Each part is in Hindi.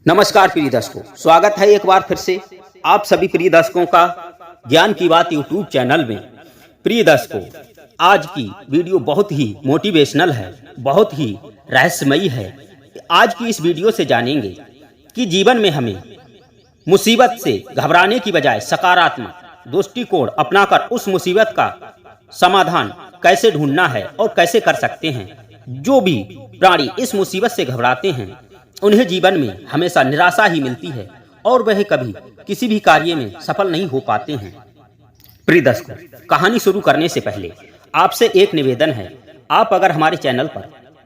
नमस्कार प्रिय दर्शकों, स्वागत है एक बार फिर से आप सभी प्रिय दर्शकों का ज्ञान की बात यूट्यूब चैनल में। प्रिय दर्शकों, आज की वीडियो बहुत ही मोटिवेशनल है, बहुत ही रहस्यमयी है। आज की इस वीडियो से जानेंगे कि जीवन में हमें मुसीबत से घबराने की बजाय सकारात्मक दृष्टिकोण अपनाकर उस मुसीबत का समाधान कैसे ढूंढना है और कैसे कर सकते हैं। जो भी प्राणी इस मुसीबत से घबराते हैं उन्हें जीवन में हमेशा निराशा ही मिलती है और वह कभी किसी भी कार्य में सफल नहीं हो पाते हैं। प्रिय दर्शकों, कहानी शुरू करने से पहले आपसे एक निवेदन है, आप अगर हमारे चैनल पर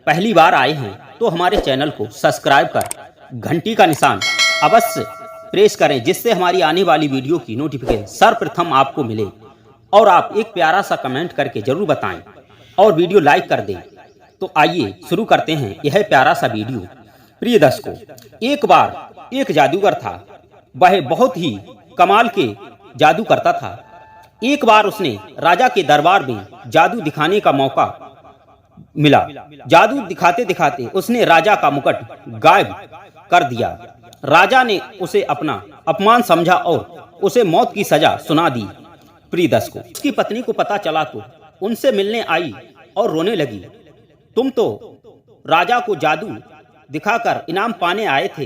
पहली बार आए हैं तो हमारे चैनल को सब्सक्राइब कर घंटी का निशान अवश्य प्रेस करें, जिससे हमारी आने वाली वीडियो की नोटिफिकेशन सर्वप्रथम आपको मिले। और आप एक प्यारा सा कमेंट करके जरूर बताएं और वीडियो लाइक कर दें। तो आइए शुरू करते हैं यह प्यारा सा वीडियो। प्रिय दर्शकों, एक बार एक जादूगर था। वह बहुत ही कमाल के जादू करता था। एक बार उसने राजा के दरबार में जादू दिखाने का मौका मिला। जादू दिखाते दिखाते उसने राजा का मुकुट गायब कर दिया। राजा ने उसे अपना अपमान समझा और उसे मौत की सजा सुना दी। प्रिय दर्शकों, उसकी पत्नी को पता चला तो उनसे मिलने आई और रोने लगी। तुम तो राजा को जादू दिखाकर इनाम पाने आए थे,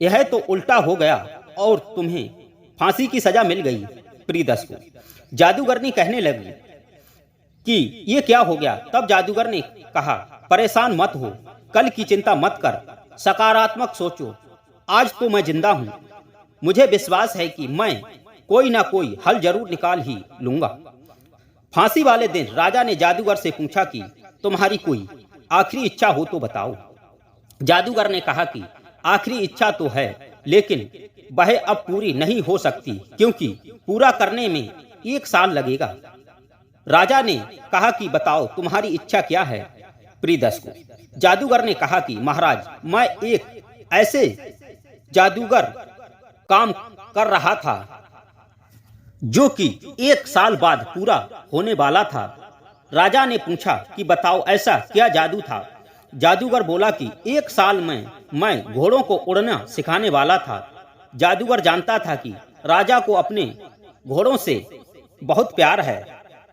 यह तो उल्टा हो गया और तुम्हें फांसी की सजा मिल गई। प्रिय दर्शकों, जादूगरनी कहने लगी कि ये क्या हो गया। तब जादूगर ने कहा, परेशान मत हो, कल की चिंता मत कर, सकारात्मक सोचो। आज तो मैं जिंदा हूँ, मुझे विश्वास है कि मैं कोई ना कोई हल जरूर निकाल ही लूंगा। फांसी वाले दिन राजा ने जादूगर से पूछा कि तुम्हारी कोई आखिरी इच्छा हो तो बताओ। जादूगर ने कहा कि आखिरी इच्छा तो है, लेकिन वह अब पूरी नहीं हो सकती क्योंकि पूरा करने में 1 साल लगेगा। राजा ने कहा कि बताओ तुम्हारी इच्छा क्या है। प्रिय दर्शकों, जादूगर ने कहा कि महाराज, मैं एक ऐसे जादूगर काम कर रहा था जो कि 1 साल बाद पूरा होने वाला था। राजा ने पूछा कि बताओ ऐसा क्या जादू था। जादूगर बोला कि 1 साल में मैं घोड़ों को उड़ना सिखाने वाला था। जादूगर जानता था कि राजा को अपने घोड़ों से बहुत प्यार है।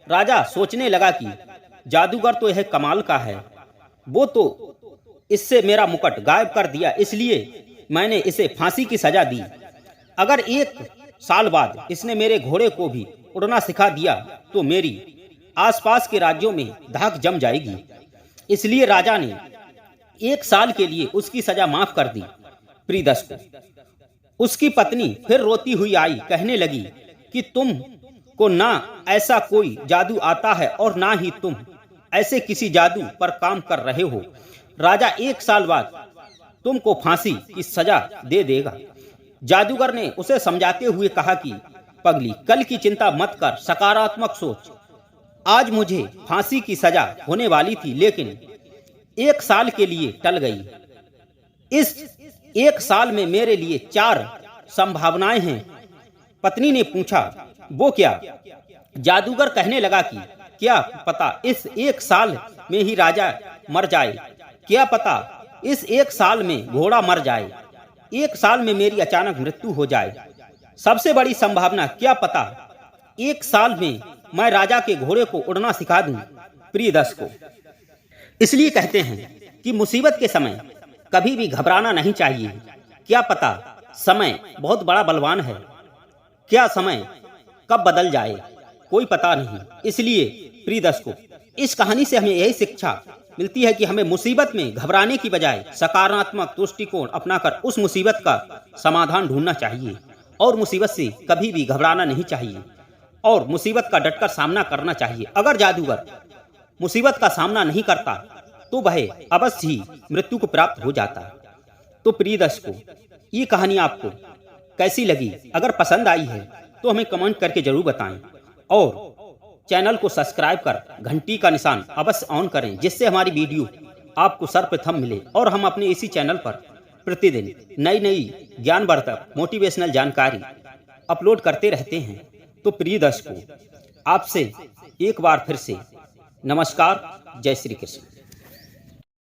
राजा सोचने लगा कि जादूगर तो यह कमाल का है, वो तो इससे मेरा मुकुट गायब कर दिया, इसलिए मैंने इसे फांसी की सजा दी। अगर 1 साल बाद इसने मेरे घोड़े को भी उड़ना सिखा दिया तो मेरी आसपास के राज्यों में धाक जम जाएगी। इसलिए राजा ने 1 साल के लिए उसकी सजा माफ कर दी। प्रिय दर्शकों, उसकी पत्नी फिर रोती हुई आई, कहने लगी कि तुम को ना ऐसा कोई जादू आता है और ना ही तुम ऐसे किसी जादू पर काम कर रहे हो। राजा 1 साल बाद तुमको फांसी की सजा दे देगा। जादूगर ने उसे समझाते हुए कहा कि पगली, कल की चिंता मत कर, सकारात्मक सोच। आज मुझे फांसी की सजा होने वाली थी, लेकिन 1 साल के लिए टल गई। इस 1 साल में मेरे लिए 4 संभावनाएं हैं। पत्नी ने पूछा, वो क्या। जादूगर कहने लगा कि क्या पता इस 1 साल में ही राजा मर जाए, क्या पता इस 1 साल में घोड़ा मर जाए, 1 साल में मेरी अचानक मृत्यु हो जाए। सबसे बड़ी संभावना, क्या पता 1 साल में मैं राजा के घोड़े को उड़ना सिखा दूं। प्रिय दर्शकों, इसलिए कहते हैं कि मुसीबत के समय कभी भी घबराना नहीं चाहिए। क्या पता समय बहुत बड़ा बलवान है, क्या समय कब बदल जाए कोई पता नहीं। इसलिए प्रिय दर्शकों, इस कहानी से हमें यही शिक्षा मिलती है कि हमें मुसीबत में घबराने की बजाय सकारात्मक दृष्टिकोण अपनाकर उस मुसीबत का समाधान ढूंढना चाहिए और मुसीबत से कभी भी घबराना नहीं चाहिए और मुसीबत का डटकर सामना करना चाहिए। अगर जादूगर मुसीबत का सामना नहीं करता तो वह अवश्य ही मृत्यु को प्राप्त हो जाता। तो प्रिय दर्शकों, ये कहानी आपको कैसी लगी? अगर पसंद आई है तो हमें कमेंट करके जरूर बताएं और चैनल को सब्सक्राइब कर घंटी का निशान अवश्य ऑन करें, जिससे हमारी वीडियो आपको सर्वप्रथम मिले और हम अपने इसी चैनल पर प्रतिदिन नई नई ज्ञानवर्धक मोटिवेशनल जानकारी अपलोड करते रहते हैं। तो प्रिय दर्शकों, आपसे एक बार फिर से नमस्कार, जय श्री कृष्ण।